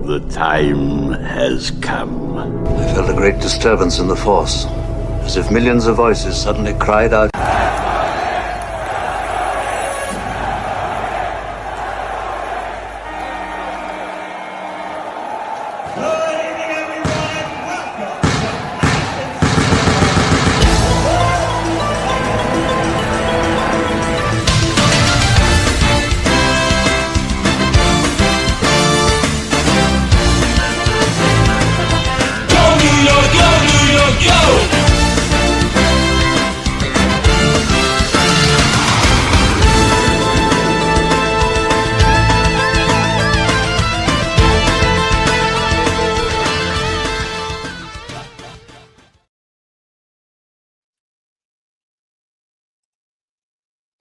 The time has come. I felt a great disturbance in the force, as if millions of voices suddenly cried out.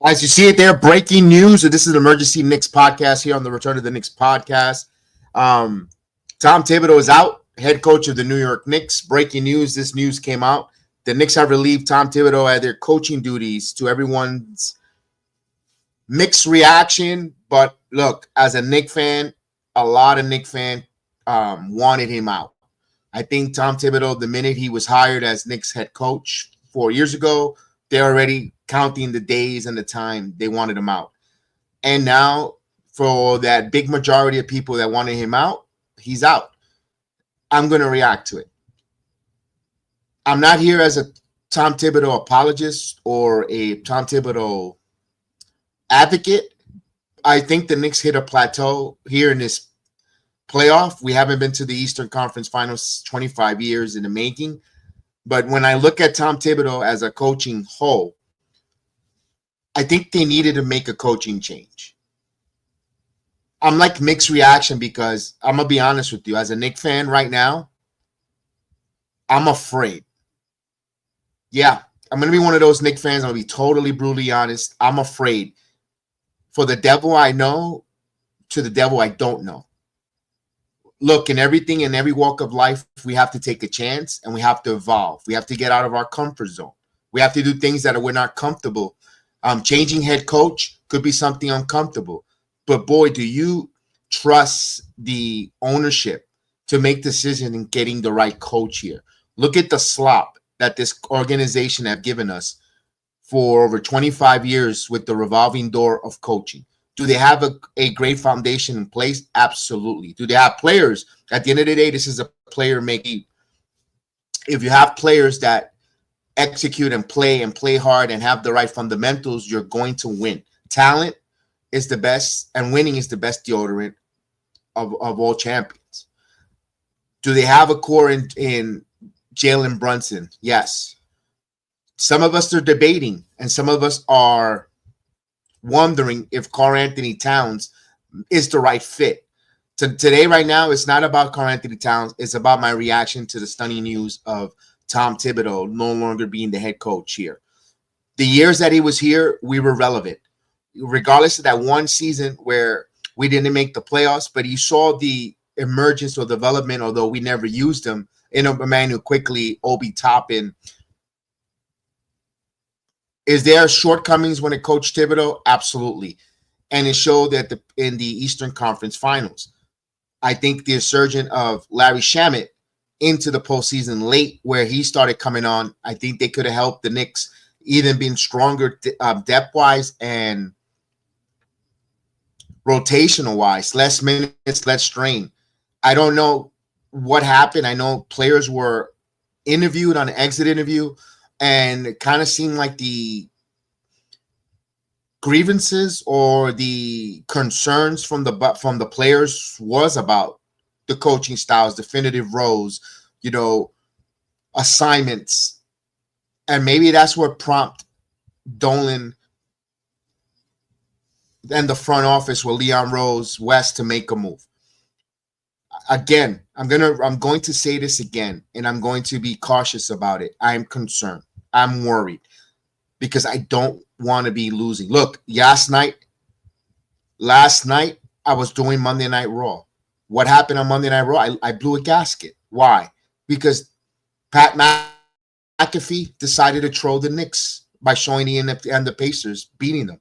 As you see it there, breaking news. This is an emergency Knicks podcast here on the Return of the Knicks podcast. Tom Thibodeau is out, head coach of the New York Knicks. Breaking news. This news came out. The Knicks have relieved Tom Thibodeau of their coaching duties, to everyone's mixed reaction. But look, as a Knicks fan, a lot of Knicks fans wanted him out. I think Tom Thibodeau, the minute he was hired as Knicks head coach 4 years ago, they're already counting the days and the time they wanted him out. And now, for that big majority of people that wanted him out, he's out. I'm going to react to it. I'm not here as a Tom Thibodeau apologist or a Tom Thibodeau advocate. I think the Knicks hit a plateau here in this playoff. We haven't been to the Eastern Conference Finals 25 years in the making. But when I look at Tom Thibodeau as a coaching whole, I think they needed to make a coaching change. I'm like mixed reaction because I'm going to be honest with you. As a Knicks fan right now, I'm afraid. Yeah, I'm going to be one of those Knicks fans. I'm going to be totally brutally honest. I'm afraid for the devil I know to the devil I don't know. Look, in everything, in every walk of life, we have to take a chance and we have to evolve. We have to get out of our comfort zone. We have to do things that we're not comfortable. Changing head coach could be something uncomfortable. But boy, do you trust the ownership to make decisions in getting the right coach here. Look at the slop that this organization have given us for over 25 years with the revolving door of coaching. Do they have a great foundation in place? Absolutely. Do they have players? At the end of the day, this is a player making. If you have players that execute and play hard and have the right fundamentals, you're going to win. Talent is the best, and winning is the best deodorant of all champions. Do they have a core in Jalen Brunson? Yes. Some of us are debating, and some of us are wondering if Karl-Anthony Towns is the right fit. Today, right now, it's not about Karl-Anthony Towns. It's about my reaction to the stunning news of Tom Thibodeau no longer being the head coach here. The years that he was here, we were relevant. Regardless of that one season where we didn't make the playoffs, but you saw the emergence or development, although we never used him, in Emmanuel Quickly, Obi Toppin. Is there shortcomings when it coached Thibodeau? Absolutely. And it showed that in the Eastern Conference Finals. I think the resurgence of Larry Shamet into the postseason late, where he started coming on, I think they could have helped the Knicks even being stronger depth-wise and rotational-wise, less minutes, less strain. I don't know what happened. I know players were interviewed on an exit interview, and it kind of seemed like the grievances or the concerns from the players was about the coaching styles, definitive roles, assignments. And maybe that's what prompted Dolan and the front office with Leon Rose West to make a move. Again, I'm going to say this again, and I'm going to be cautious about it. I'm concerned. I'm worried because I don't want to be losing. Look, last night I was doing Monday Night Raw. What happened on Monday Night Raw? I blew a gasket. Why? Because Pat McAfee decided to troll the Knicks by showing the Pacers beating them.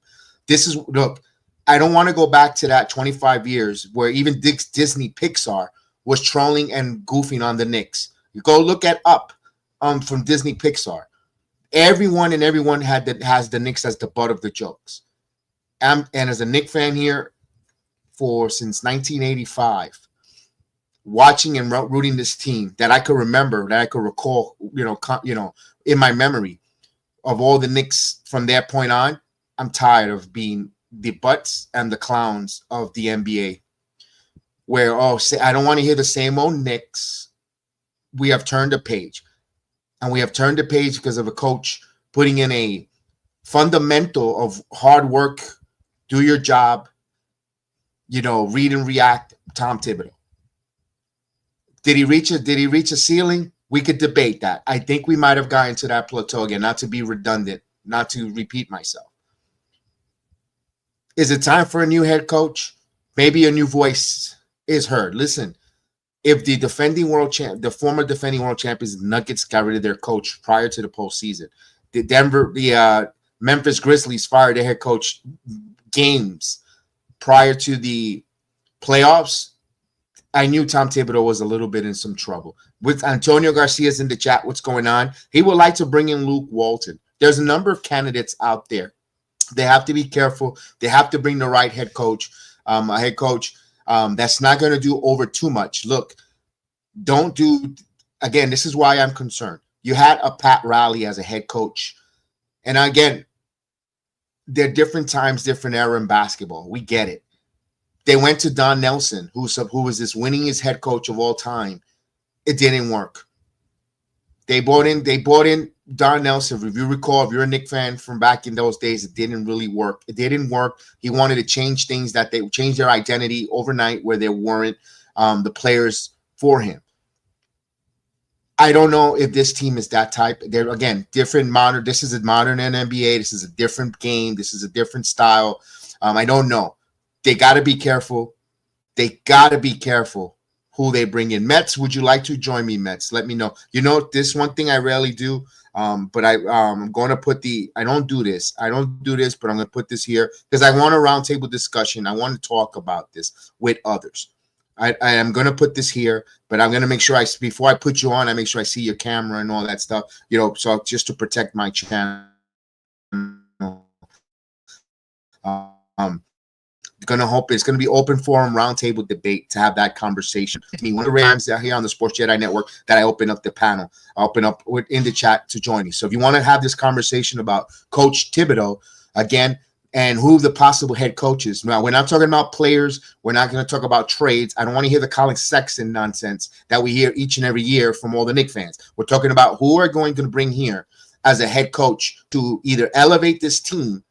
Look, I don't want to go back to that 25 years where even Disney Pixar was trolling and goofing on the Knicks. You go look at Up from Disney Pixar. Everyone has the Knicks as the butt of the jokes. And as a Knicks fan here since 1985, watching and rooting this team that I could remember, that I could recall, in my memory of all the Knicks from that point on, I'm tired of being the butts and the clowns of the NBA. Where, I don't want to hear the same old Knicks. We have turned a page. And we have turned the page because of a coach putting in a fundamental of hard work, do your job, read and react, Tom Thibodeau. Did he reach a ceiling? We could debate that. I think we might have gotten to that plateau again, not to be redundant, not to repeat myself. Is it time for a new head coach? Maybe a new voice is heard. Listen, if the former defending world champions Nuggets got rid of their coach prior to the postseason, the Memphis Grizzlies fired their head coach games prior to the playoffs, I knew Tom Thibodeau was a little bit in some trouble. With Antonio Garcia's in the chat, what's going on? He would like to bring in Luke Walton. There's a number of candidates out there. They have to be careful. They have to bring the right head coach, a head coach that's not going to do over too much. Look, again, this is why I'm concerned. You had a Pat Riley as a head coach. And again, there are different times, different era in basketball. We get it. They went to Don Nelson, who was this winningest head coach of all time. It didn't work. They brought in Don Nelson. If you recall, if you're a Knicks fan from back in those days, it didn't really work. It didn't work. He wanted to change things, that they change their identity overnight where there weren't the players for him. I don't know if this team is that type. They're, again, different modern. This is a modern NBA. This is a different game. This is a different style. I don't know. They got to be careful. They got to be careful who they bring in. Mets, would you like to join me, Mets? Let me know. This one thing I rarely do, but I'm going to put I don't do this, but I'm going to put this here because I want a roundtable discussion. I want to talk about this with others. I am going to put this here, but I'm going to make sure before I put you on, I make sure I see your camera and all that stuff, so just to protect my channel. It's going to be open forum roundtable debate to have that conversation. One of the times here on the Sports Jedi Network that I open up the panel, I open up in the chat to join me. So if you want to have this conversation about Coach Thibodeau again and who the possible head coaches. Now, we're not talking about players. We're not going to talk about trades. I don't want to hear the Colin Sexton nonsense that we hear each and every year from all the Knicks fans. We're talking about who are going to bring here as a head coach to either elevate this team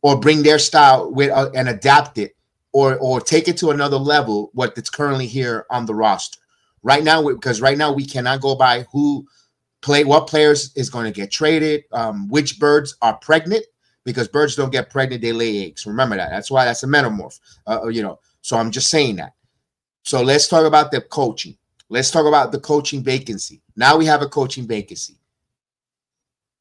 or bring their style with and adapt it, or take it to another level. What that's currently here on the roster right now, because right now we cannot go by what players is going to get traded, which birds are pregnant, because birds don't get pregnant; they lay eggs. Remember that. That's why that's a metamorph. So I'm just saying that. So let's talk about the coaching. Let's talk about the coaching vacancy. Now we have a coaching vacancy.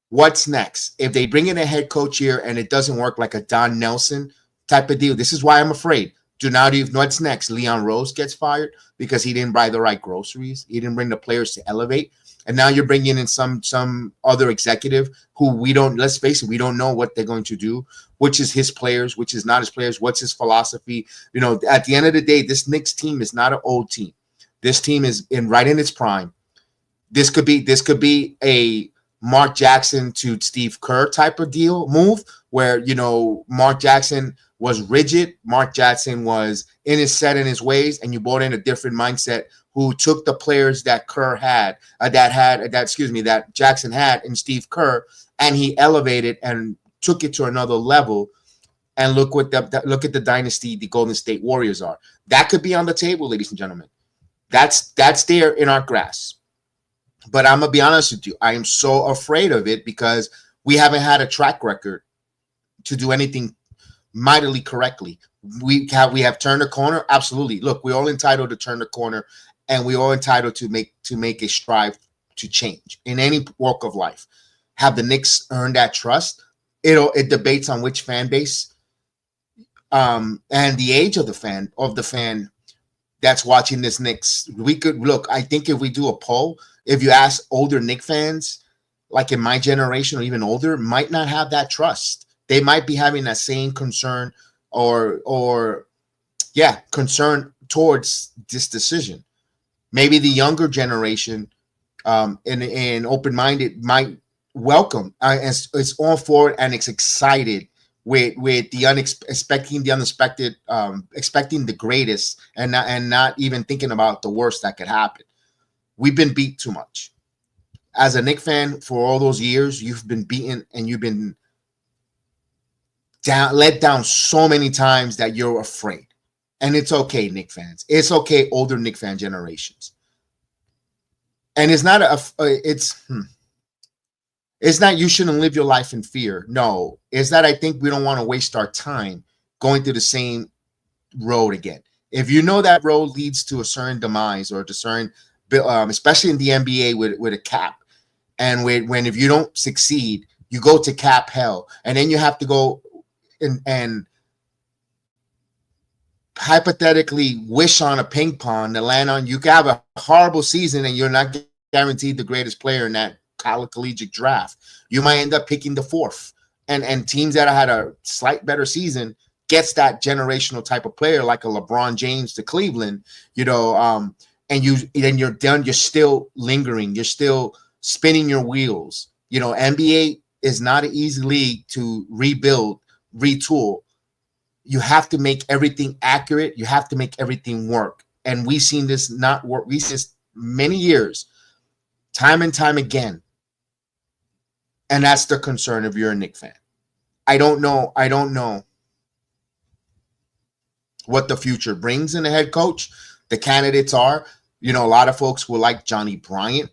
What's next? If they bring in a head coach here and it doesn't work, like a Don Nelson type of deal, this is why I'm afraid. What's next? Leon Rose gets fired because he didn't buy the right groceries. He didn't bring the players to elevate. And now you're bringing in some other executive who let's face it, we don't know what they're going to do, which is his players, which is not his players, what's his philosophy. At the end of the day, this Knicks team is not an old team. This team is right in its prime. This could be a Mark Jackson to Steve Kerr type of move where, Mark Jackson was rigid. Mark Jackson was in his set in his ways, and you brought in a different mindset who took the players that that Jackson had in Steve Kerr, and he elevated and took it to another level. And look at the dynasty the Golden State Warriors are. That could be on the table, ladies and gentlemen. That's there in our grasp. But I'm going to be honest with you. I am so afraid of it because we haven't had a track record to do anything mightily correctly. We have turned a corner. Absolutely. Look, we're all entitled to turn the corner, and we're all entitled to make a strive to change in any walk of life. Have the Knicks earned that trust? It debates on which fan base and the age of the fan that's watching this Knicks. We could look. I think if we do a poll, if you ask older Knicks fans, like in my generation or even older, might not have that trust. They might be having that same concern or concern towards this decision. Maybe the younger generation and open-minded might welcome it's all for it and it's excited with the expecting the unexpected, expecting the greatest and not even thinking about the worst that could happen. We've been beat too much. As a Knicks fan for all those years, you've been beaten and you've been let down so many times that you're afraid. And it's okay, Knicks fans. It's okay, older Knicks fan generations. And it's not it's not you shouldn't live your life in fear. No, it's that I think we don't want to waste our time going through the same road again. If you know that road leads to a certain demise or to certain, especially in the NBA with a cap, and when if you don't succeed, you go to cap hell, and then you have to go and hypothetically wish on a ping pong to land on. You can have a horrible season, and you're not guaranteed the greatest player in that collegiate draft. You might end up picking the fourth, and teams that had a slight better season gets that generational type of player like a LeBron James to Cleveland, and you're done. You're still lingering. You're still spinning your wheels. NBA is not an easy league to rebuild, retool. You have to make everything accurate. You have to make everything work. And we've seen this not work. We've seen this many years, time and time again. And that's the concern if you're a Knicks fan. I don't know what the future brings in a head coach. The candidates are, a lot of folks will like Johnnie Bryant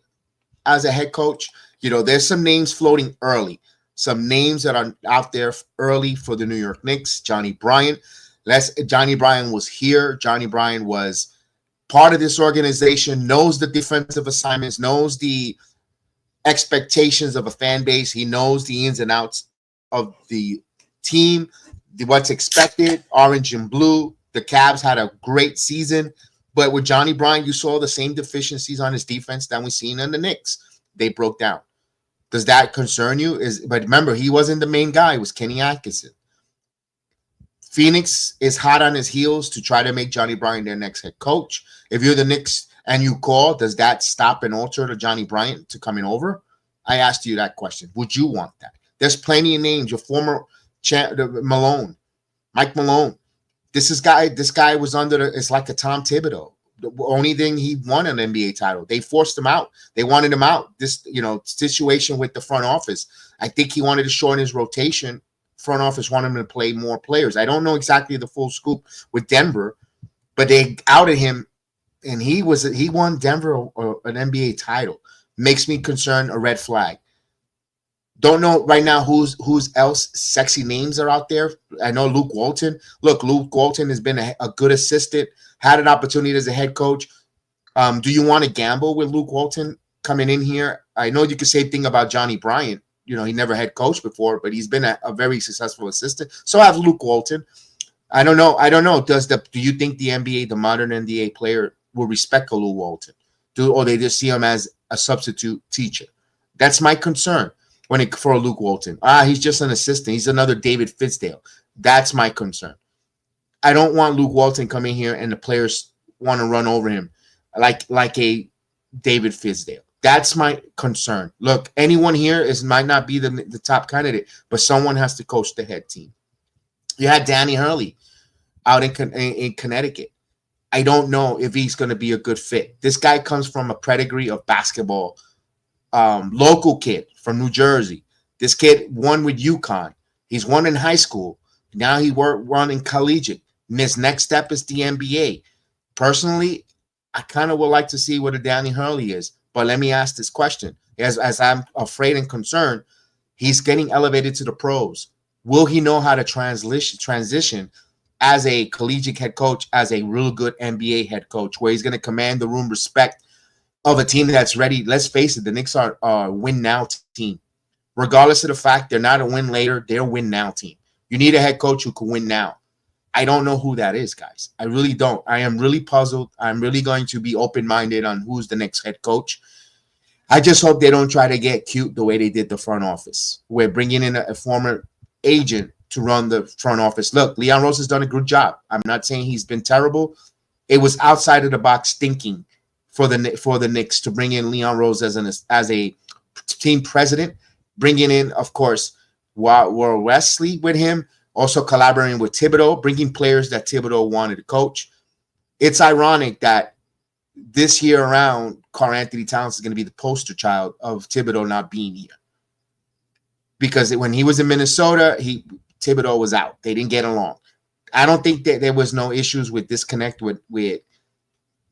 as a head coach. There's some names floating early. Some names that are out there early for the New York Knicks. Johnnie Bryant. Johnnie Bryant was here. Johnnie Bryant was part of this organization, knows the defensive assignments, knows the expectations of a fan base. He knows the ins and outs of the team, what's expected, orange and blue. The Cavs had a great season, but with Johnnie Bryant, you saw the same deficiencies on his defense that we've seen in the Knicks. They broke down. Does that concern you? But remember, he wasn't the main guy. It was Kenny Atkinson. Phoenix is hot on his heels to try to make Johnnie Bryant their next head coach. If you're the Knicks and you call, does that stop and alter to Johnnie Bryant to coming over? I asked you that question. Would you want that? There's plenty of names. Your former Malone, Mike Malone. This guy was it's like a Tom Thibodeau. The only thing he won an NBA title. They forced him out. They wanted him out. This, situation with the front office. I think he wanted to shorten his rotation. Front office wanted him to play more players. I don't know exactly the full scoop with Denver, but they outed him, and he won Denver an NBA title. Makes me concerned, a red flag. Don't know right now who's else sexy names are out there. I know Luke Walton. Look, Luke Walton has been a good assistant, had an opportunity as a head coach. Do you want to gamble with Luke Walton coming in here? I know you could say thing about Johnnie Bryant. He never had coached before, but he's been a very successful assistant. So I have Luke Walton. I don't know. Do you think the NBA, the modern NBA player, will respect a Luke Walton? Or they just see him as a substitute teacher? That's my concern for Luke Walton. He's just an assistant. He's another David Fizdale. That's my concern. I don't want Luke Walton coming here and the players want to run over him like a David Fizdale. That's my concern. Look, anyone here might not be the top candidate, but someone has to coach the head team. You had Danny Hurley out in Connecticut. I don't know if he's going to be a good fit. This guy comes from a pedigree of basketball. Local kid from New Jersey. This kid won with UConn. He's won in high school. Now he won in collegiate. And his next step is the NBA. Personally, I kind of would like to see what a Danny Hurley is. But let me ask this question. As I'm afraid and concerned, he's getting elevated to the pros. Will he know how to transition as a collegiate head coach, as a real good NBA head coach, where he's going to command the room respect of a team that's ready? Let's face it, the Knicks are a win-now team. Regardless of the fact they're not a win later, they're a win-now team. You need a head coach who can win now. I don't know who that is, guys. I really don't. I am really puzzled. I'm really going to be open-minded on who's the next head coach. I just hope they don't try to get cute the way they did the front office. We're bringing in a former agent to run the front office. Look, Leon Rose has done a good job. I'm not saying he's been terrible. It was outside of the box thinking for the Knicks to bring in Leon Rose as a team president, bringing in, of course, Wesley with him, also collaborating with Thibodeau, bringing players that Thibodeau wanted to coach. It's ironic that this year around, Karl-Anthony Towns is going to be the poster child of Thibodeau not being here. Because when he was in Minnesota, Thibodeau was out. They didn't get along. I don't think that there was no issues with disconnect with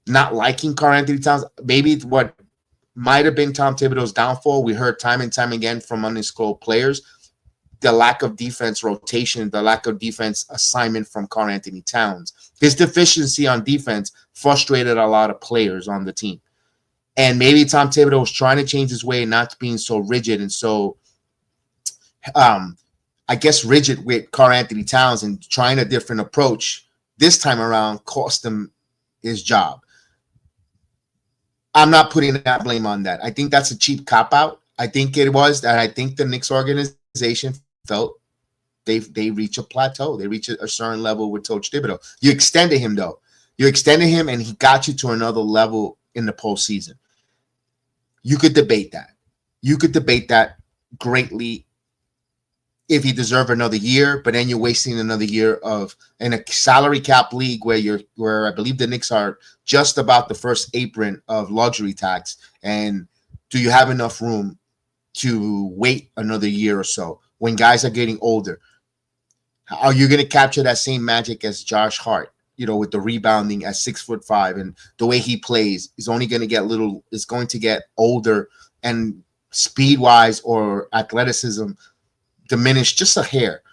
not liking Karl-Anthony Towns. Maybe what might have been Tom Thibodeau's downfall, we heard time and time again from undisclosed players, the lack of defense rotation, the lack of defense assignment from Karl-Anthony Towns. His deficiency on defense frustrated a lot of players on the team. And maybe Tom Thibodeau was trying to change his way, not being so rigid and so, I guess, rigid with Karl-Anthony Towns, and trying a different approach this time around cost him his job. I'm not putting that blame on that. I think that's a cheap cop-out. I think it was that. I think the Knicks organization felt they reach a plateau. They reach a certain level with Coach Thibodeau. You extended him, though. You extended him, and he got you to another level in the postseason. You could debate that. You could debate that greatly if he deserved another year, but then you're wasting another year in a salary cap league where I believe the Knicks are just about the first apron of luxury tax. And do you have enough room to wait another year or so when guys are getting older? Are you going to capture that same magic as Josh Hart? With the rebounding at 6'5", and the way he plays is only going to get is going to get older, and speed-wise or athleticism diminished just a hair.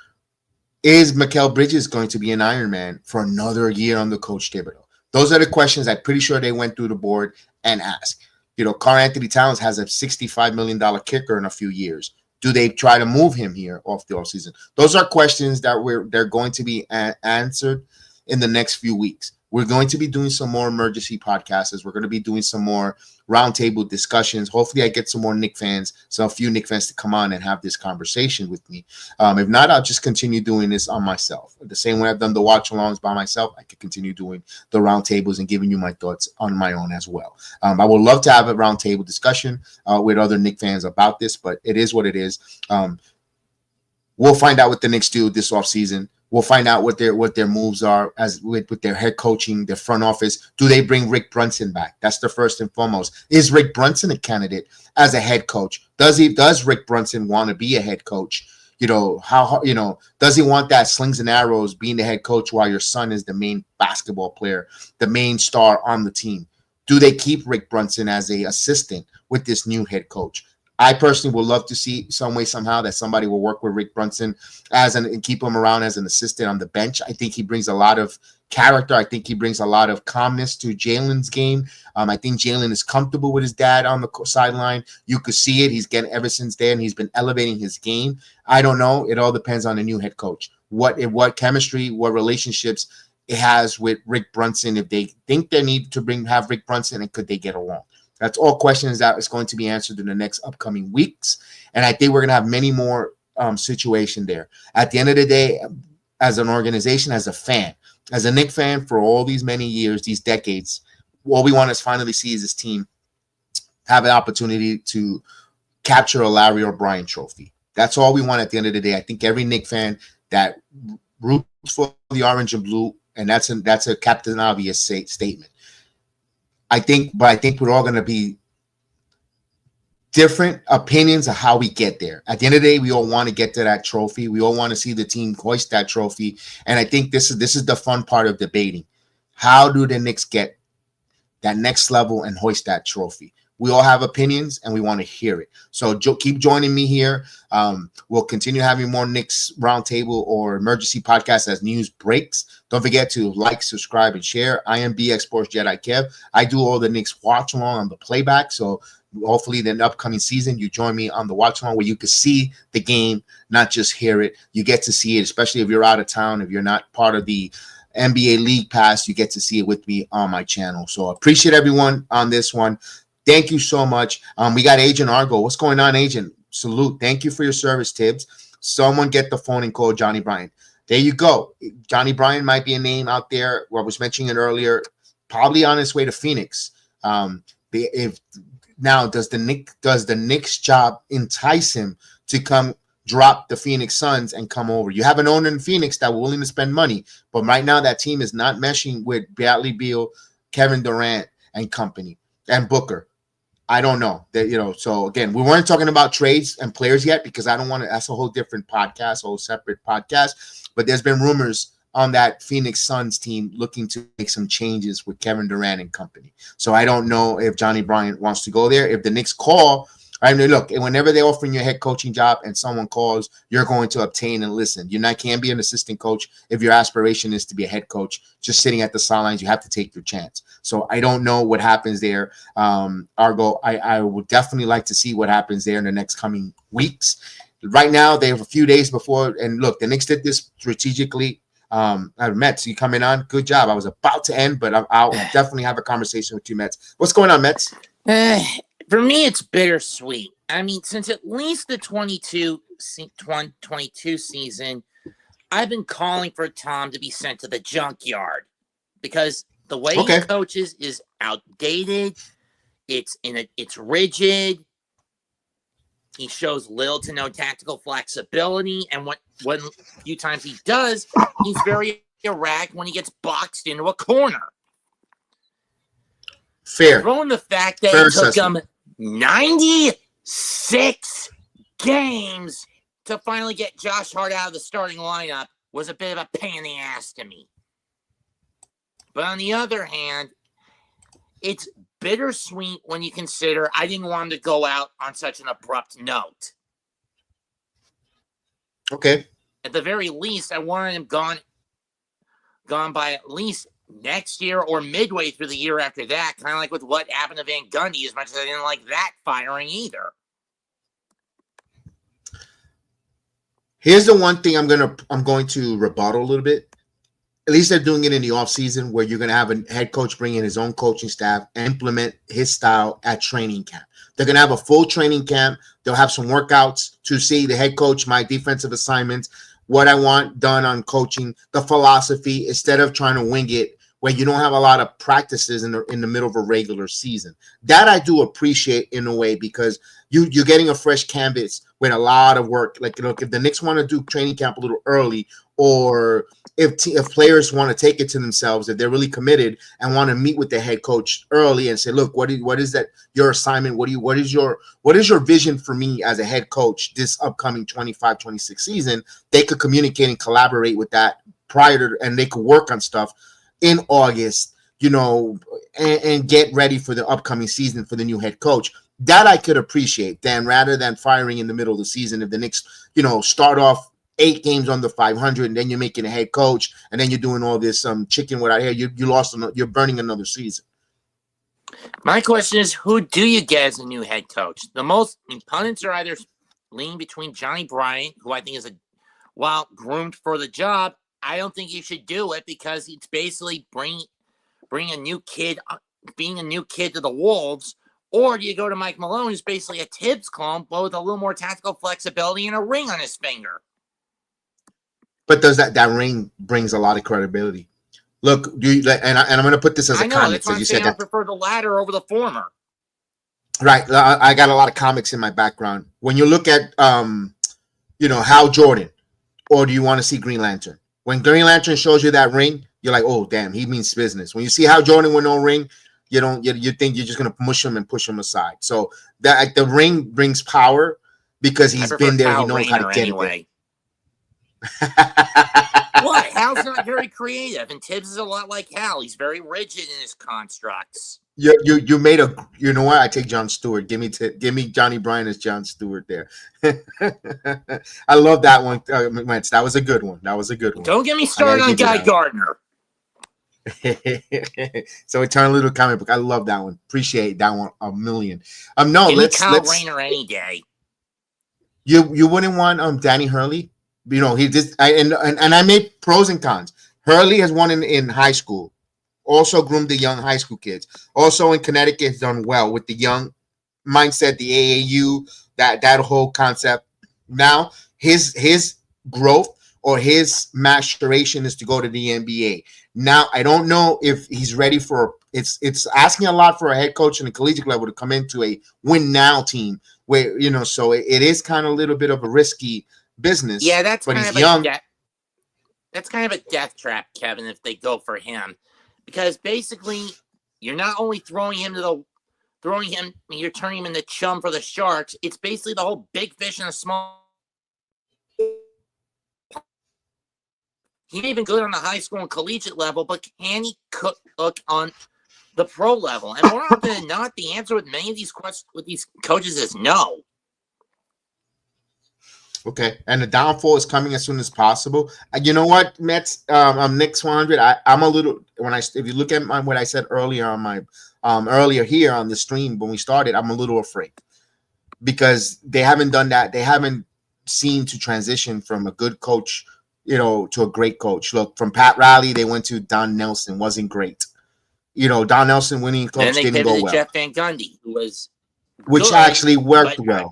Is Mikal Bridges going to be an Iron Man for another year under Coach Thibodeau? Those are the questions I'm pretty sure they went through the board and asked. Karl-Anthony Towns has a $65 million kicker in a few years. Do they try to move him here off the offseason? Those are questions that they're going to be answered in the next few weeks. We're going to be doing some more emergency podcasts. We're going to be doing some more roundtable discussions. Hopefully I get some more Knicks fans, a few Knicks fans to come on and have this conversation with me. If not, I'll just continue doing this on myself. The same way I've done the watch-alongs by myself, I could continue doing the roundtables and giving you my thoughts on my own as well. I would love to have a roundtable discussion with other Knicks fans about this, but it is what it is. We'll find out what the Knicks do this offseason. We'll find out what their moves are as with their head coaching, their front office. Do they bring Rick Brunson back? That's the first and foremost. Is Rick Brunson a candidate as a head coach? Does Rick Brunson want to be a head coach? Does he want that slings and arrows being the head coach while your son is the main basketball player, the main star on the team? Do they keep Rick Brunson as a assistant with this new head coach? I personally would love to see some way, somehow, that somebody will work with Rick Brunson and keep him around as an assistant on the bench. I think he brings a lot of character. I think he brings a lot of calmness to Jalen's game. I think Jalen is comfortable with his dad on the sideline. You could see it. He's getting ever since then. He's been elevating his game. I don't know. It all depends on the new head coach. What chemistry, what relationships it has with Rick Brunson. If they think they need to have Rick Brunson, and could they get along? That's all questions that is going to be answered in the next upcoming weeks. And I think we're going to have many more situation there. At the end of the day, as an organization, as a fan, as a Knicks fan for all these many years, these decades, all we want to finally see is this team have an opportunity to capture a Larry O'Brien trophy. That's all we want at the end of the day. I think every Knicks fan that roots for the orange and blue, and that's a Captain Obvious statement. I think we're all going to be different opinions of how we get there. At the end of the day, we all want to get to that trophy. We all want to see the team hoist that trophy. And I think this is the fun part of debating. How do the Knicks get that next level and hoist that trophy? We all have opinions, and we want to hear it. So keep joining me here. We'll continue having more Knicks Roundtable or emergency podcasts as news breaks. Don't forget to like, subscribe, and share. I am BX Sports Jedi Kev. I do all the Knicks watch along on the playback. So hopefully in the upcoming season, you join me on the watch along where you can see the game, not just hear it. You get to see it, especially if you're out of town, if you're not part of the NBA League Pass, you get to see it with me on my channel. So I appreciate everyone on this one. Thank you so much. We got Agent Argo. What's going on, Agent? Salute. Thank you for your service, Tibbs. Someone get the phone and call Johnnie Bryant. There you go. Johnnie Bryant might be a name out there. I was mentioning it earlier, probably on his way to Phoenix. Does the Knicks job entice him to come drop the Phoenix Suns and come over? You have an owner in Phoenix that was willing to spend money, but right now that team is not meshing with Bradley Beal, Kevin Durant, and company, and Booker. I don't know that, so again, we weren't talking about trades and players yet because I don't want to, that's a whole different podcast, whole separate podcast, but there's been rumors on that Phoenix Suns team looking to make some changes with Kevin Durant and company. So I don't know if Johnnie Bryant wants to go there. If the Knicks call, I mean, look, whenever they're offering you a head coaching job and someone calls, you're going to obtain and listen. You can't be an assistant coach if your aspiration is to be a head coach. Just sitting at the sidelines, you have to take your chance. So I don't know what happens there. Argo, I would definitely like to see what happens there in the next coming weeks. Right now, they have a few days before. And look, the Knicks did this strategically. Mets, you coming on? Good job. I was about to end, but I'll definitely have a conversation with you, Mets. What's going on, Mets? For me, it's bittersweet. I mean, since at least the 22 season, I've been calling for Tom to be sent to the junkyard because the way he coaches is outdated. It's rigid. He shows little to no tactical flexibility, and when few times he does, he's very erratic when he gets boxed into a corner. Fair. Throwing the fact that it took him 96 games to finally get Josh Hart out of the starting lineup was a bit of a pain in the ass to me. But on the other hand, it's bittersweet when you consider I didn't want him to go out on such an abrupt note. Okay. At the very least, I wanted him gone by at least next year or midway through the year after that, kind of like with what happened to Van Gundy, as much as I didn't like that firing either. Here's the one thing I'm going to rebuttal a little bit. At least they're doing it in the offseason where you're going to have a head coach bring in his own coaching staff and implement his style at training camp. They're going to have a full training camp. They'll have some workouts to see the head coach, my defensive assignments, what I want done on coaching, the philosophy, instead of trying to wing it where you don't have a lot of practices in the middle of a regular season. That I do appreciate in a way because you're getting a fresh canvas with a lot of work. Like, if the Knicks want to do training camp a little early, or if players want to take it to themselves, if they're really committed and want to meet with the head coach early and say, look, what is that your assignment? What is your vision for me as a head coach this upcoming 25-26 season? They could communicate and collaborate with that prior to, and they could work on stuff in August, and get ready for the upcoming season for the new head coach. That I could appreciate then, rather than firing in the middle of the season. If the Knicks, start off 8 games under 500, and then you're making a head coach, and then you're doing all this chicken without hair, you're burning another season. My question is, who do you get as a new head coach? Pundits are either leaning between Johnnie Bryant, who I think is groomed for the job. I don't think you should do it because it's basically bring a new kid, being a new kid to the Wolves. Or do you go to Mike Malone, who's basically a Tibbs clone, but with a little more tactical flexibility and a ring on his finger? But does that ring brings a lot of credibility? Look, and I'm going to put this as a comment. That's why I'm saying I prefer the latter over the former. Right. I got a lot of comics in my background. When you look at, Hal Jordan, or do you want to see Green Lantern? When Green Lantern shows you that ring, you're like, oh, damn, he means business. When you see Hal Jordan with no ring, you think you're just going to push him and push him aside. So that the ring brings power because he's been there. He knows how to get it. What? Hal's not very creative, and Tibbs is a lot like Hal. He's very rigid in his constructs. You made you know what? I take Jon Stewart. Give me Johnnie Bryant as Jon Stewart there. I love that one. That was a good one. Don't get me started on Guy Gardner. So it turned a little comic book. I love that one. Appreciate that one a million. No, Give me Kyle let's Rayner any day. you wouldn't want Danny Hurley. You know, he just and I made pros and cons. Hurley has won in high school, also groomed the young high school kids. Also in Connecticut has done well with the young mindset, the AAU, that whole concept. Now his growth or his maturation is to go to the NBA. Now I don't know if he's ready for it's asking a lot for a head coach in the collegiate level to come into a win now team where so it is kind of a little bit of a risky business. Yeah, that's but kind he's of young. That's kind of a death trap, Kevin, if they go for him, because basically you're not only you're turning him into chum for the Sharks. It's basically the whole big fish in a small. He may have been good on the high school and collegiate level, but can he cook on the pro level? And more often than not, the answer with many of these questions with these coaches is no. Okay, and the downfall is coming as soon as possible. You know what, Mets? Knicks 100. I'm a little if you look at what I said earlier on my earlier here on the stream when we started, I'm a little afraid because they haven't done that. They haven't seemed to transition from a good coach, to a great coach. Look, from Pat Riley, they went to Don Nelson, wasn't great. Don Nelson winning coach didn't go well. Jeff Van Gundy, which good, actually worked well.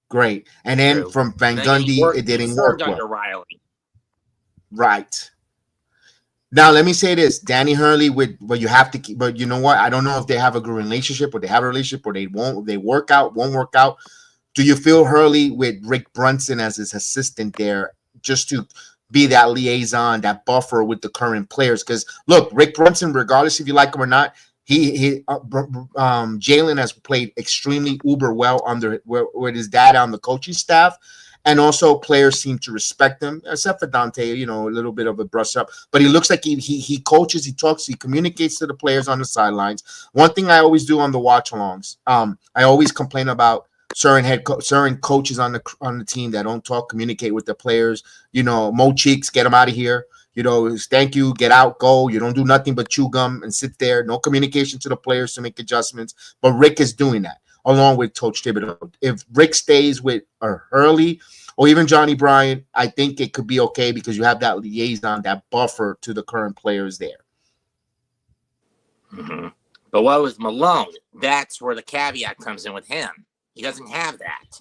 Great. And then True. from Van Gundy, it didn't work well. Under Riley. Right. Now, let me say this. Danny Hurley, but you have to keep, but you know what? I don't know if they have a good relationship or they have a relationship or they won't work out. Do you feel Hurley with Rick Brunson as his assistant there just to be that liaison, that buffer with the current players? Because look, Rick Brunson, regardless if you like him or not, Jalen has played extremely uber well under with his dad on the coaching staff, and also players seem to respect him, except for Dante, a little bit of a brush up. But he looks like he coaches, he talks, he communicates to the players on the sidelines. One thing I always do on the watch-alongs, I always complain about certain coaches on the team that don't communicate with the players. Mo Cheeks, get him out of here. Thank you, get out, go. You don't do nothing but chew gum and sit there. No communication to the players to make adjustments. But Rick is doing that along with Coach Thibodeau. If Rick stays with Hurley or even Johnnie Bryant, I think it could be okay because you have that liaison, that buffer to the current players there. Mm-hmm. But what with Malone? That's where the caveat comes in with him. He doesn't have that.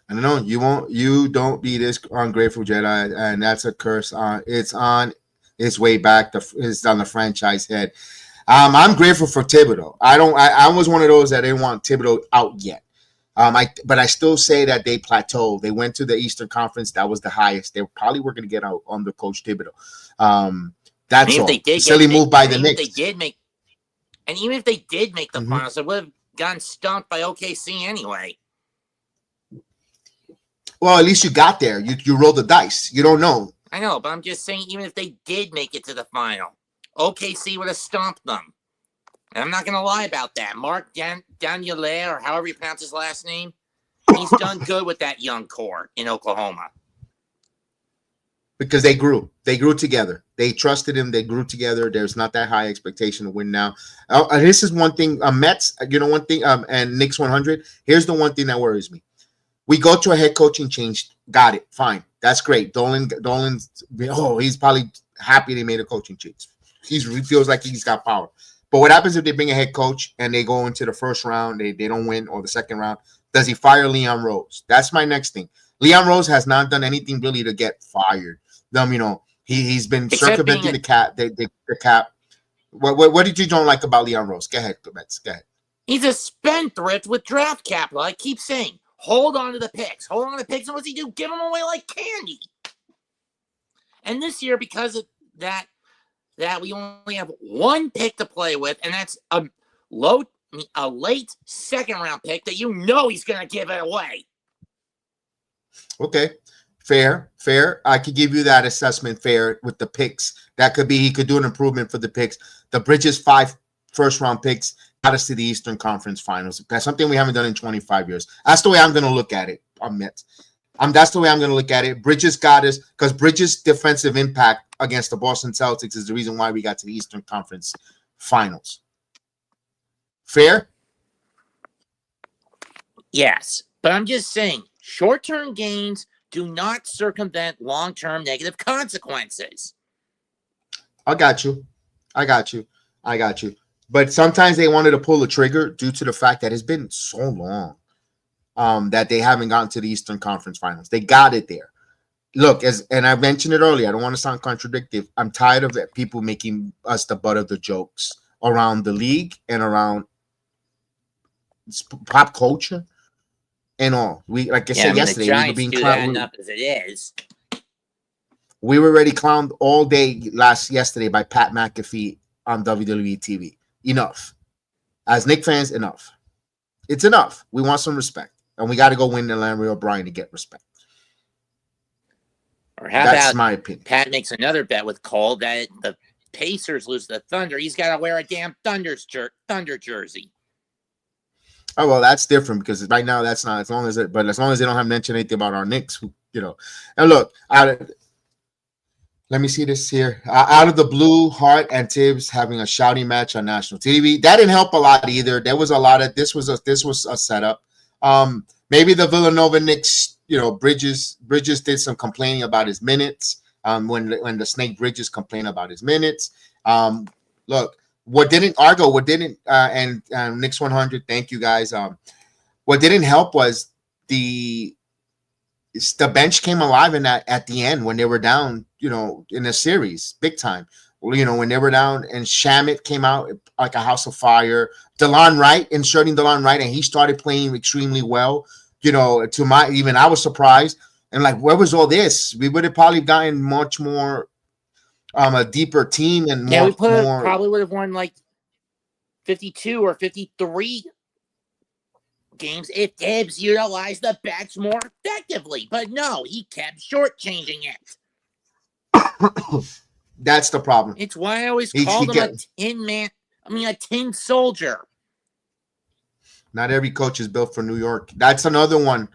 I don't know. You don't be this ungrateful Jedi, and that's a curse. It's on its way back. It's on the franchise head. I'm grateful for Thibodeau. I was one of those that didn't want Thibodeau out yet. But I still say that they plateaued. They went to the Eastern Conference. That was the highest. They probably were going to get out under Coach Thibodeau. That's all. Silly move by the Knicks. And even if they did make the finals, they would have gotten stumped by OKC anyway. Well, at least you got there. You rolled the dice. You don't know. I know, but I'm just saying, even if they did make it to the final, OKC would have stomped them. And I'm not going to lie about that. Mark Daniele, or however you pronounce his last name, he's done good with that young core in Oklahoma. Because they grew. They grew together. They trusted him. They grew together. There's not that high expectation to win now. This is one thing. Mets, one thing, and Knicks 100. Here's the one thing that worries me. We go to a head coaching change. Got it. Fine. That's great. Dolan's he's probably happy they made a coaching change. He feels like he's got power. But what happens if they bring a head coach and they go into the first round, they don't win, or the second round? Does he fire Leon Rose? That's my next thing. Leon Rose has not done anything really to get fired. He's been circumventing the cap. The cap. What did you don't like about Leon Rose? Go ahead, Mets. Go ahead. He's a spendthrift with draft capital. I keep saying, hold on to the picks. Hold on to the picks. And what's he do? Give them away like candy. And this year, because of that we only have one pick to play with, and that's a late second round pick that he's going to give it away. Okay. Fair. I could give you that assessment fair with the picks. That could be, he could do an improvement for the picks. The Bridges 5 first round picks got us to the Eastern Conference Finals. That's something we haven't done in 25 years. That's the way I'm going to look at it on Mets. That's the way I'm going to look at it. Bridges got us because Bridges' defensive impact against the Boston Celtics is the reason why we got to the Eastern Conference Finals. Fair? Yes, but I'm just saying, short-term gains do not circumvent long-term negative consequences. I got you. But sometimes they wanted to pull the trigger due to the fact that it's been so long that they haven't gotten to the Eastern Conference Finals. They got it there. Look, and I mentioned it earlier, I don't want to sound contradictory. I'm tired of people making us the butt of the jokes around the league and around pop culture and all. We, like I said yesterday, we were being clowned enough as it is. We were already clowned all day yesterday by Pat McAfee on WWE TV. Enough. As Knicks fans, enough. It's enough. We want some respect, and we got to go win the Larry O'Brien to get respect. Or that's my opinion. Pat makes another bet with Cole that the Pacers lose the Thunder. He's got to wear a damn Thunder jersey. Oh well, that's different because right now that's not as long as they don't have mentioned anything about our Knicks, And look, let me see this here. Out of the blue, Hart and Tibbs having a shouting match on national TV. That didn't help a lot either. There was a lot of this was a setup. Maybe the Villanova Knicks, Bridges did some complaining about his minutes. When the Snake Bridges complained about his minutes. Look. And Knicks 100, thank you guys. What didn't help was the bench came alive in that at the end when they were down, in the series, big time. When they were down and Shamet came out like a house of fire. Inserting DeLon Wright, and he started playing extremely well. I was surprised. And like, where was all this? We would have probably gotten much more a deeper team and more. Probably would have won like 52 or 53 games if Tibbs utilized the bench more effectively. But no, he kept shortchanging it. That's the problem. It's why I always called him a tin soldier. Not every coach is built for New York. That's another one.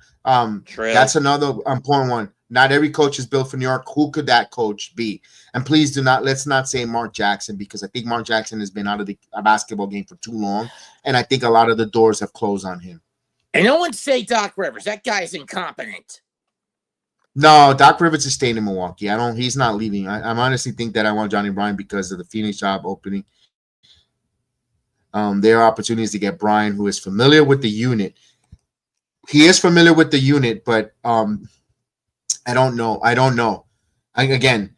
True. That's another important one. Not every coach is built for New York. Who could that coach be? And please let's not say Mark Jackson, because I think Mark Jackson has been out of the basketball game for too long. And I think a lot of the doors have closed on him. And no one say Doc Rivers. That guy's incompetent. No, Doc Rivers is staying in Milwaukee. He's not leaving. I honestly think that I want Johnnie Bryant because of the Phoenix job opening. There are opportunities to get Bryant, who is familiar with the unit. He is familiar with the unit, but I don't know. Again,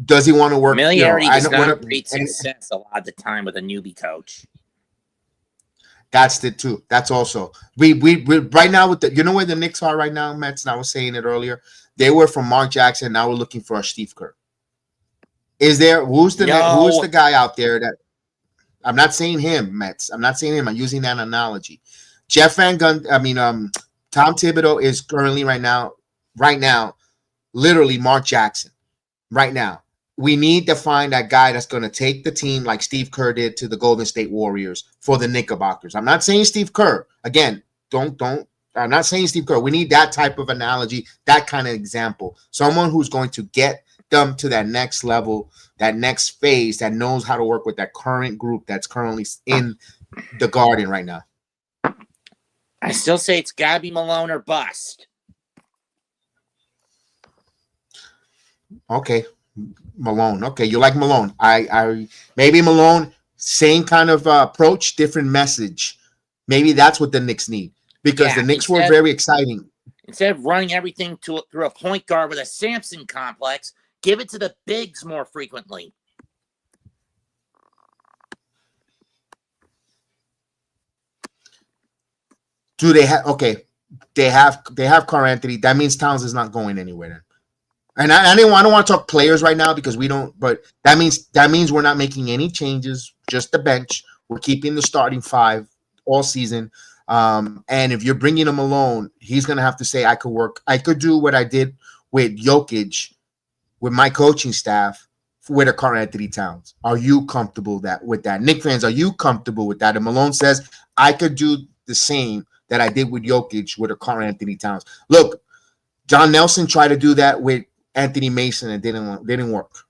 does he want to work? Familiarity does not breed success a lot of the time with a newbie coach. That's it too. That's also we right now with the where the Knicks are right now, Mets. And I was saying it earlier. They were from Mark Jackson. Now we're looking for a Steve Kerr. Who's the guy out there that? I'm not saying him, Mets. I'm not saying him. I'm using that analogy. Jeff Van Gundy. Tom Thibodeau is currently right now, literally Mark Jackson. Right now, we need to find that guy that's going to take the team like Steve Kerr did to the Golden State Warriors for the Knickerbockers. I'm not saying Steve Kerr. Again, don't. I'm not saying Steve Kerr. We need that type of analogy, that kind of example. Someone who's going to get them to that next level, that next phase, that knows how to work with that current group that's currently in the Garden right now. I still say it's got to be Malone or bust. Okay, Malone. Okay, you like Malone. I maybe Malone, same kind of approach, different message. Maybe that's what the Knicks need, because the Knicks were very exciting. Instead of running everything through a point guard with a Samson complex, give it to the bigs more frequently. Do they have? Okay, they have Karl Anthony. That means Towns is not going anywhere then. And I don't want to talk players right now because we don't. But that means we're not making any changes. Just the bench. We're keeping the starting five all season. And if you're bringing him alone, he's gonna have to say, I could do what I did with Jokic, with my coaching staff, with a Karl Anthony Towns. Are you comfortable with that? Knicks fans, are you comfortable with that? And Malone says, I could do the same that I did with Jokic with a Karl Anthony Towns. Look, John Nelson tried to do that with Anthony Mason and didn't work.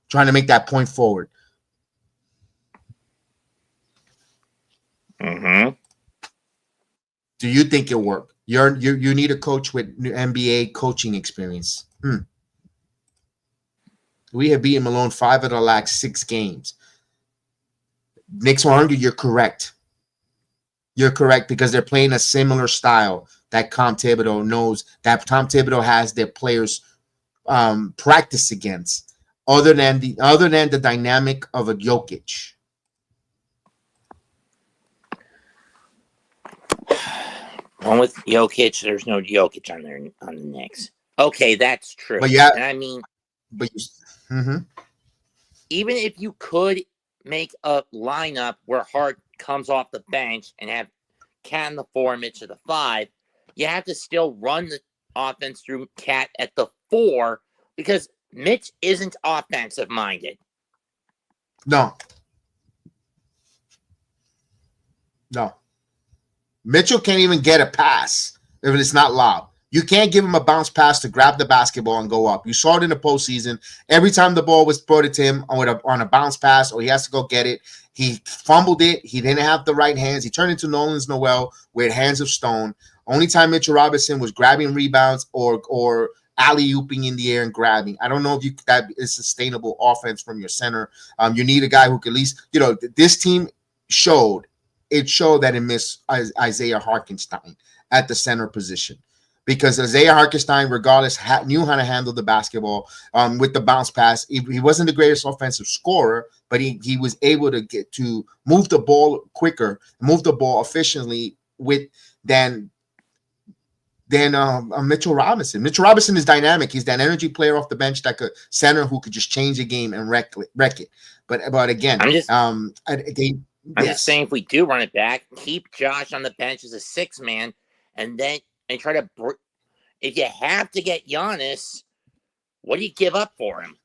Trying to make that point forward. Mm-hmm. Do you think it'll work? You need a coach with NBA coaching experience. We have beaten Malone 5 of the last 6 games. Knicks 100, you're correct. You're correct because they're playing a similar style that Tom Thibodeau knows, that Tom Thibodeau has their players practice against, other than the dynamic of a Jokic. One with Jokic, there's no Jokic on there on the Knicks. Okay, that's true. But yeah, and I mean, mm-hmm. even if you could make a lineup where Hart comes off the bench and have Cat in the 4, Mitch at the 5, you have to still run the offense through Cat at the 4 because Mitch isn't offensive minded. No. Mitchell can't even get a pass if it's not lob. You can't give him a bounce pass to grab the basketball and go up. You saw it in the postseason. Every time the ball was brought to him on a bounce pass or he has to go get it, he fumbled it. He didn't have the right hands. He turned into Nolan's Noel with hands of stone. Only time Mitchell Robinson was grabbing rebounds or alley-ooping in the air and grabbing. I don't know if that is sustainable offense from your center. You need a guy who could at least, this team showed that it missed Isaiah Hartenstein at the center position. Because Isaiah Hartenstein, regardless, knew how to handle the basketball with the bounce pass. He wasn't the greatest offensive scorer, but he was able to get to move the ball quicker, move the ball efficiently than Mitchell Robinson. Mitchell Robinson is dynamic. He's that energy player off the bench, like a center who could just change the game and wreck it. But again, I'm just saying, if we do run it back, keep Josh on the bench as a 6-man, and try to. If you have to get Giannis, what do you give up for him?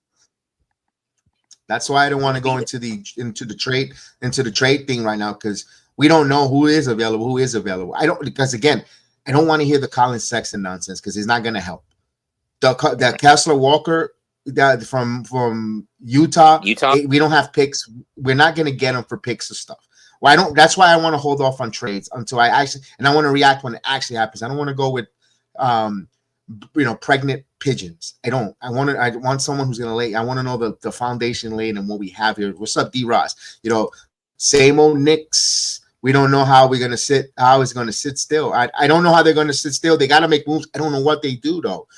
That's why I don't want to go into the trade thing right now, because we don't know who is available. Because again, I don't want to hear the Colin Sexton nonsense because he's not going to help. The Kessler Walker from Utah. We don't have picks. We're not going to get him for picks and stuff. Well, that's why I want to hold off on trades until I want to react when it actually happens. I don't want to go with, pregnant pigeons. I want someone who's going to lay. I want to know the foundation laid and what we have here. What's up, D-Ross? Same old Knicks. We don't know how it's going to sit still. I don't know how they're going to sit still. They got to make moves. I don't know what they do though.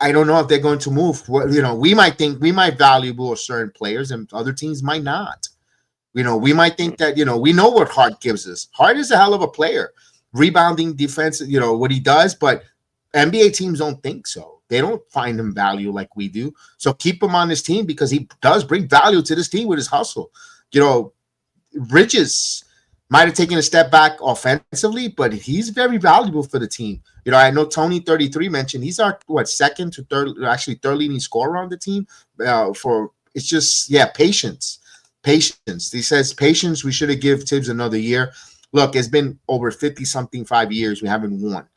I don't know if they're going to move. We might value certain players and other teams might not. We might think that, we know what Hart gives us. Hart is a hell of a player. Rebounding, defense, what he does, but NBA teams don't think so. They don't find him value like we do. So keep him on this team because he does bring value to this team with his hustle. Bridges might have taken a step back offensively, but he's very valuable for the team. I know Tony 33 mentioned he's our second to third leading scorer on the team. It's just patience. He says patience. We should have give Tibbs another year. Look, it's been over 5 years we haven't won.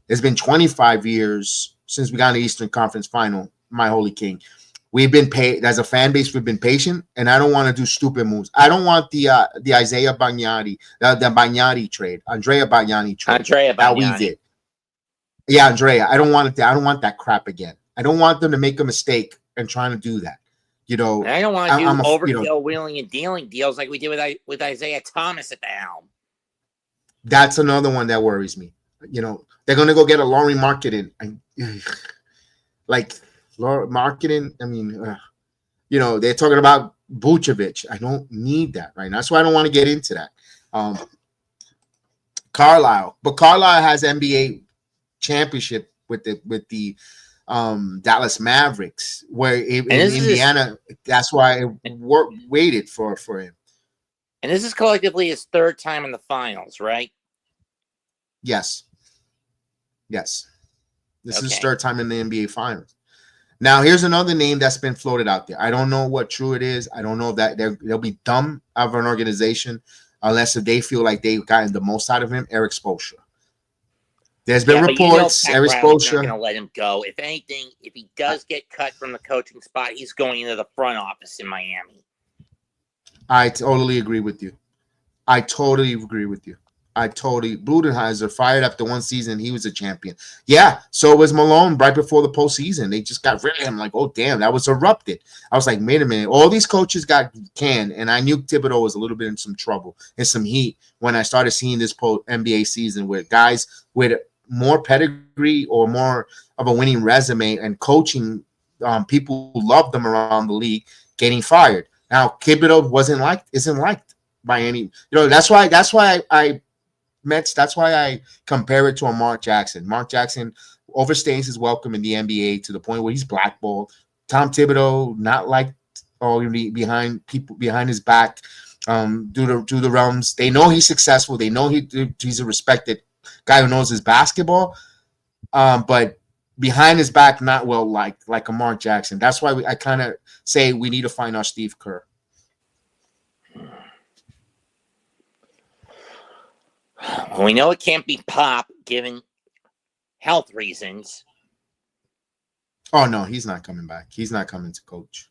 It's been 25 years since we got in the Eastern Conference Final. My holy king. We've been paid as a fan base. We've been patient, and I don't want to do stupid moves. I don't want the Isaiah Bagnati, the Bagnati trade, Andrea Bagnati trade that we did. Yeah, Andrea. I don't want it. I don't want that crap again. I don't want them to make a mistake and trying to do that. And I don't want to do overkill wheeling and dealing deals like we did with Isaiah Thomas at the helm. That's another one that worries me. They're going to go get a Laurie Marketing. Marketing. I mean, they're talking about Vucevic. I don't need that right now. That's why I don't want to get into that. Carlisle has NBA championship with the Dallas Mavericks, where in Indiana, that's why I waited for him. And this is collectively his 3rd time in the finals, right? Yes. This is his 3rd time in the NBA finals. Now, here's another name that's been floated out there. I don't know what true it is. I don't know if that they'll be dumb of an organization unless if they feel like they've gotten the most out of him. Eric Spoelstra. There's been reports. Pat Eris Riley's not Spoelstra. going to let him go. If anything, if he does get cut from the coaching spot, he's going into the front office in Miami. I totally agree with you. Budenholzer fired after one season. He was a champion. Yeah, so was Malone right before the postseason. They just got rid of him. Like, oh, damn, that was erupted. I was like, wait a minute. All these coaches got canned, and I knew Thibodeau was a little bit in some trouble and some heat when I started seeing this NBA season with guys with more pedigree or more of a winning resume and coaching people who loved them around the league getting fired. Now, Thibodeau isn't liked by any, that's why I compare it to a Mark Jackson. Mark Jackson overstays his welcome in the NBA to the point where he's blackballed. Tom Thibodeau not liked or behind his back due to the realms. They know he's successful. They know he's a respected guy who knows his basketball. But behind his back, not well liked, like a Mark Jackson. That's why I kind of say we need to find our Steve Kerr. We know it can't be Pop given health reasons. Oh no, he's not coming back. He's not coming to coach.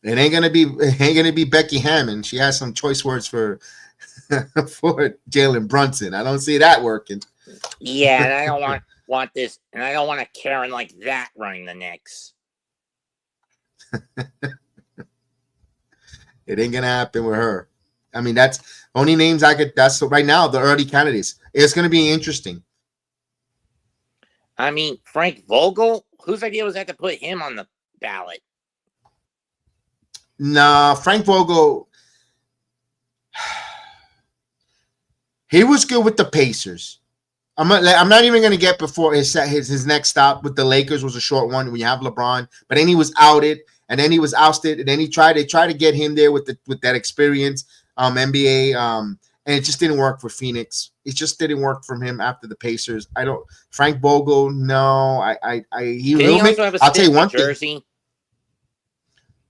It ain't gonna be Becky Hammond. She has some choice words for Jalen Brunson. I don't see that working. Yeah, and I don't want this, and I don't want a Karen like that running the Knicks. It ain't gonna happen with her. I mean, that's only names I could. That's right now the early candidates. It's gonna be interesting. I mean, Frank Vogel. Whose idea was that to put him on the ballot? Nah, Frank Vogel. He was good with the Pacers. I'm not even gonna get before his next stop with the Lakers was a short one when you have LeBron, but then he was outed. And then he was ousted, and then they tried to get him there with that experience, NBA, and it just didn't work for Phoenix. It just didn't work for him after the Pacers. Frank Vogel, no, he will make. I'll tell you one thing.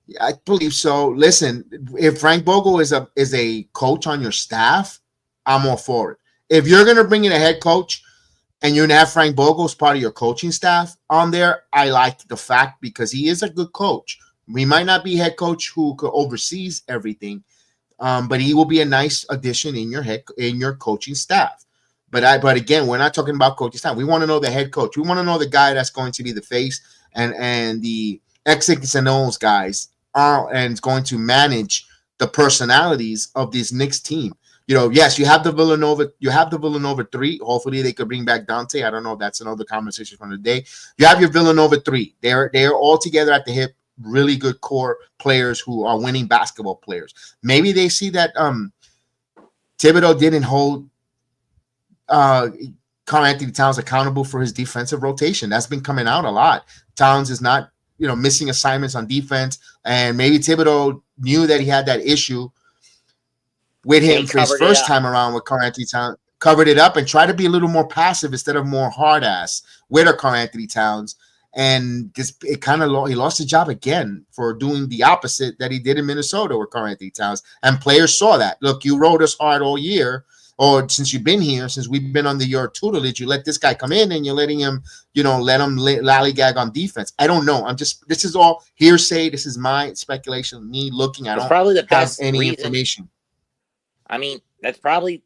Yeah, I believe so. Listen, if Frank Vogel is a coach on your staff, I'm all for it. If you're gonna bring in a head coach, and you're gonna have Frank Vogel as part of your coaching staff on there, I like the fact because he is a good coach. We might not be head coach who oversees everything, but he will be a nice addition in your coaching staff. But again, we're not talking about coaching staff. We want to know the head coach. We want to know the guy that's going to be the face and the X's and O's guys and is going to manage the personalities of this Knicks team. Yes, you have the Villanova 3. Hopefully they could bring back Dante. I don't know if that's another conversation from the day. You have your Villanova 3. They're all together at the hip, really good core players who are winning basketball players. Maybe they see that Thibodeau didn't hold Karl-Anthony Towns accountable for his defensive rotation. That's been coming out a lot. Towns is not, missing assignments on defense, and maybe Thibodeau knew that he had that issue with him for his first time around with Karl-Anthony Towns, covered it up and tried to be a little more passive instead of more hard ass with Karl-Anthony Towns. And he lost his job again for doing the opposite that he did in Minnesota with Karl-Anthony Towns. And players saw that. Look, you rode us hard all year, or since you've been here, since we've been under your tutelage, you let this guy come in and you're letting him, let him lollygag on defense. I don't know. This is all hearsay. This is my speculation, me looking. I don't probably the best have any reason. information. I mean, that's probably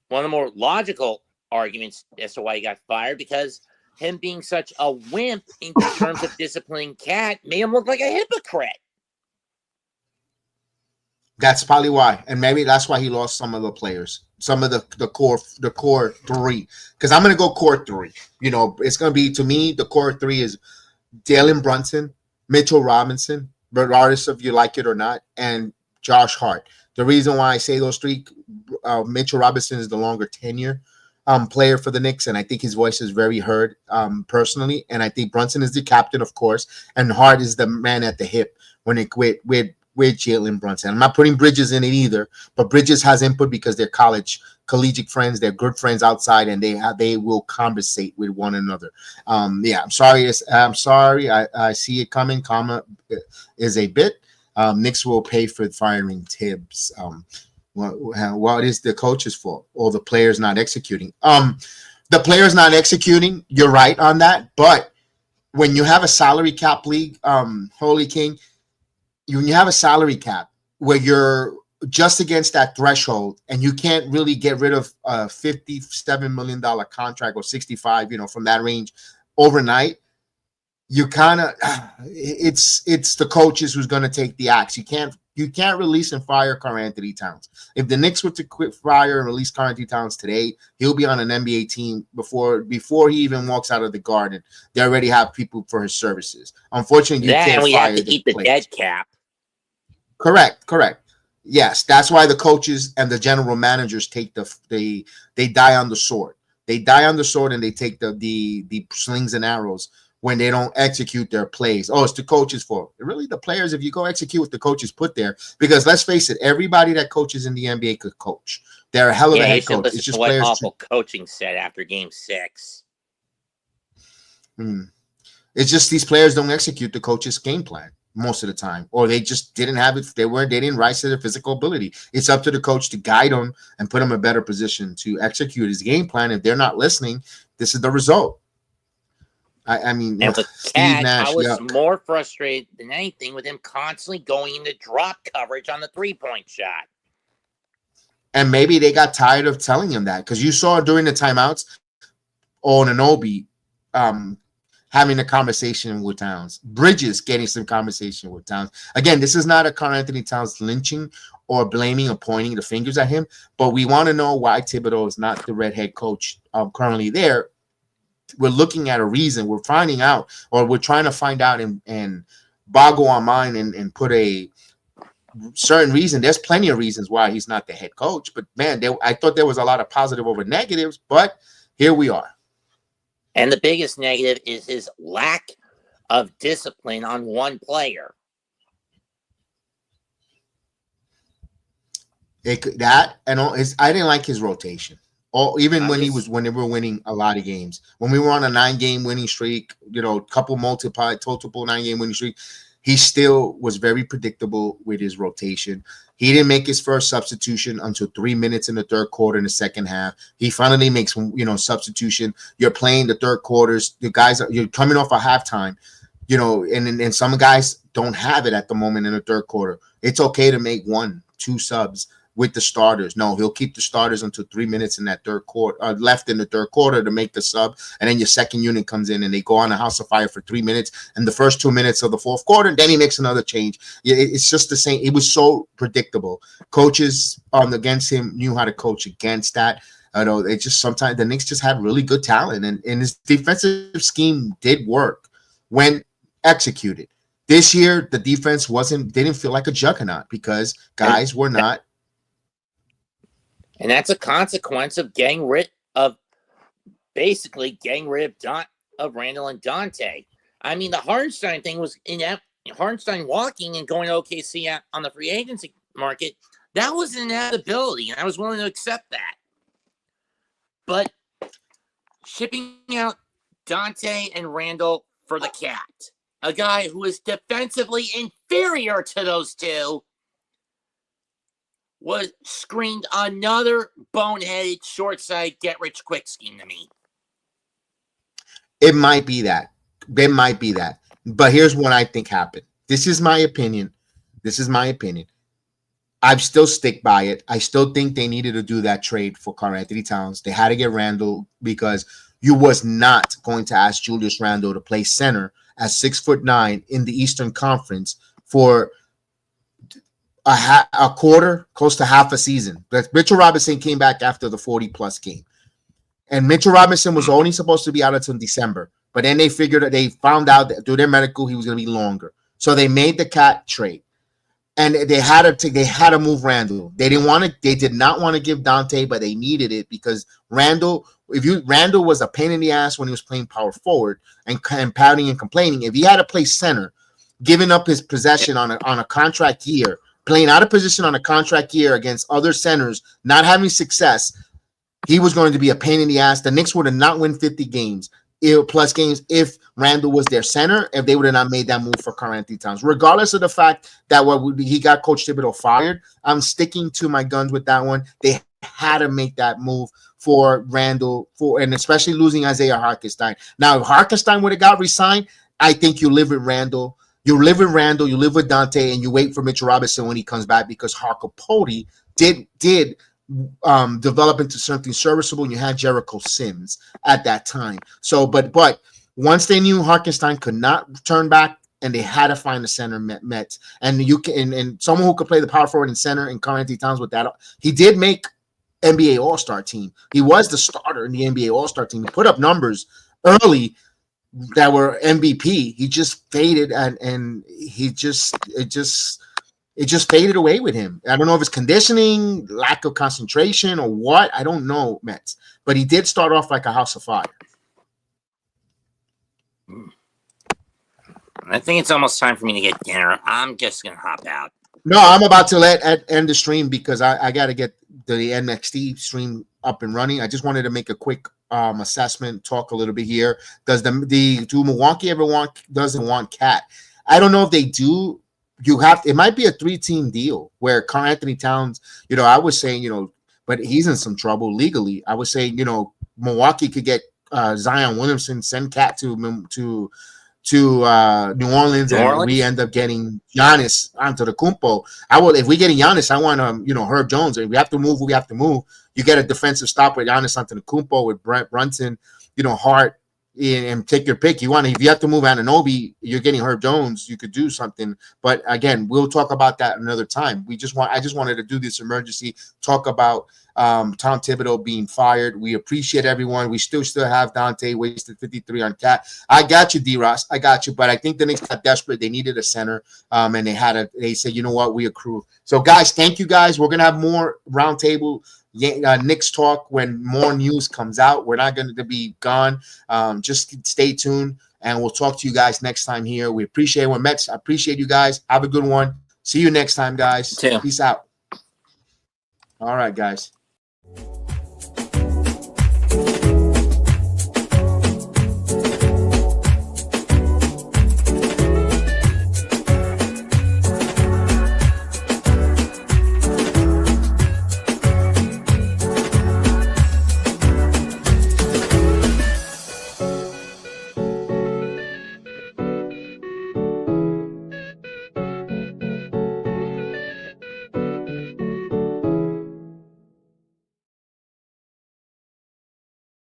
one of the more logical arguments as to why he got fired, because him being such a wimp in terms of disciplining Cat made him look like a hypocrite. That's probably why. And maybe that's why he lost some of the players, some of the core 3. Because I'm going to go core 3. It's going to be, to me, the core 3 is Jalen Brunson, Mitchell Robinson, regardless if you like it or not, and Josh Hart. The reason why I say those 3, Mitchell Robinson is the longer tenure player for the Knicks, and I think his voice is very heard personally. And I think Brunson is the captain, of course, and Hart is the man at the hip when it with Jalen Brunson. I'm not putting Bridges in it either, but Bridges has input because they're collegiate friends, they're good friends outside, and they will conversate with one another. I'm sorry. I see it coming. Comma is a bit. Knicks will pay for firing Tibbs. What is the coach's fault? Or the players not executing? The players not executing, you're right on that. But when you have a salary cap league, Holy King, when you have a salary cap where you're just against that threshold and you can't really get rid of a $57 million contract or 65, from that range overnight, you kind of it's the coaches who's going to take the axe. You can't release and fire Karl-Anthony Towns. If the Knicks were to quit, fire and release Karl-Anthony Towns today, he'll be on an NBA team before he even walks out of the Garden. They already have people for his services. Unfortunately, you can't fire have to keep the dead cap. Correct. Yes, that's why the coaches and the general managers take they die on the sword. They die on the sword and they take the slings and arrows when they don't execute their plays. Oh, it's the coach's fault. Really, the players, if you go execute what the coaches put there, because let's face it, everybody that coaches in the NBA could coach. They're a hell of a head coach. It's just what players. Awful coaching said after Game 6. It's just these players don't execute the coach's game plan most of the time, or they just didn't have it. They didn't rise to their physical ability. It's up to the coach to guide them and put them in a better position to execute his game plan. If they're not listening, this is the result. I mean, and with Cat, Nash, I was more frustrated than anything with him constantly going into drop coverage on the 3-point shot. And maybe they got tired of telling him that, because you saw during the timeouts, Anunoby having a conversation with Towns, Bridges getting some conversation with Towns. Again, this is not a Karl-Anthony Towns lynching or blaming or pointing the fingers at him, but we want to know why Thibodeau is not the red head coach currently there. We're looking at a reason. We're finding out, or we're trying to find out and boggle our mind and put a certain reason. There's plenty of reasons why he's not the head coach, but man, I thought there was a lot of positive over negatives, but here we are. And the biggest negative is his lack of discipline on one player. I didn't like his rotation. Even when they were winning a lot of games, when we were on a 9-game winning streak, multiple 9-game winning streak, he still was very predictable with his rotation. He didn't make his first substitution until 3 minutes in the third quarter in the second half. He finally makes, substitution. You're playing the third quarters. You're coming off a halftime, and some guys don't have it at the moment in the third quarter. It's okay to make 1-2 subs with the starters. No, he'll keep the starters until 3 minutes in that third quarter, left in the third quarter to make the sub, and then your second unit comes in and they go on a house of fire for 3 minutes, and the first 2 minutes of the fourth quarter, then he makes another change. It's just the same. It was so predictable. Coaches against him knew how to coach against that. It just sometimes the Knicks just had really good talent, and his defensive scheme did work when executed. This year, the defense didn't feel like a juggernaut because guys were not. And that's a consequence of getting rid of Randall and Dante. I mean, the Hartenstein thing was Hartenstein walking and going to OKC on the free agency market. That was an inevitability, and I was willing to accept that. But shipping out Dante and Randall for the Cat, a guy who is defensively inferior to those two, was screamed another boneheaded, short-sighted, get-rich-quick scheme to me. It might be that. But here's what I think happened. This is my opinion. I still stick by it. I still think they needed to do that trade for Karl-Anthony Towns. They had to get Randall because you was not going to ask Julius Randle to play center at 6'9" in the Eastern Conference for a quarter, close to half a season. But Mitchell Robinson came back after the 40-plus game. And Mitchell Robinson was only supposed to be out until December. But then they found out that through their medical, he was going to be longer. So they made the Cat trade. And they had to move Randall. They did not want to give Dante, but they needed it because Randall was a pain in the ass when he was playing power forward and pouting and complaining. If he had to play center, giving up his possession on a contract year, playing out of position on a contract year against other centers, not having success, he was going to be a pain in the ass. The Knicks would have not win 50 games plus games if Randall was their center if they would have not made that move for Karl-Anthony Towns. Regardless of the fact that he got Coach Thibodeau fired, I'm sticking to my guns with that one. They had to make that move for Randall, and especially losing Isaiah Hartenstein. Now, if Hartenstein would have got re-signed, I think you live with Randall. You live with Randall, you live with Dante, and you wait for Mitchell Robinson when he comes back, because Harkapoti did develop into something serviceable, and you had Jericho Sims at that time. So, but once they knew Hartenstein could not turn back, and they had to find a center, Mets, and you can and someone who could play the power forward and center, and Karl-Anthony Towns with that, he did make NBA All-Star team. He was the starter in the NBA All-Star team. He put up numbers early that were MVP. He just faded, and it just faded away with him. I don't know if it's conditioning, lack of concentration, or what. I don't know, Mets. But he did start off like a house of fire. I think it's almost time for me to get dinner. I'm just going to hop out. No, I'm about to end the stream because I got to get the NXT stream up and running. I just wanted to make a quick assessment, talk a little bit here. Do Milwaukee ever doesn't want Cat? I don't know if they do. It might be a 3-team deal where Karl-Anthony Towns, I was saying, but he's in some trouble legally. I was saying, Milwaukee could get Zion Williamson, send Cat to New Orleans, and we end up getting Giannis Antetokounmpo. If we get Giannis, I want Herb Jones. If we have to move, we have to move. You get a defensive stop with Giannis Antetokounmpo, with Brent Brunson, Hart, and take your pick. If you have to move Anunoby, you're getting Herb Jones. You could do something, but again, we'll talk about that another time. I just wanted to do this emergency talk about Tom Thibodeau being fired. We appreciate everyone. We still have Dante, wasted 53 on Cat. I got you, D-Ross. I got you, but I think the Knicks got desperate. They needed a center, and they said, you know what, we accrue. So guys, thank you guys. We're gonna have more roundtable Knicks talk when more news comes out. We're not going to be gone. Just stay tuned, and we'll talk to you guys next time here. We appreciate it. Mets, I appreciate you guys. Have a good one. See you next time, guys. Peace out. All right, guys.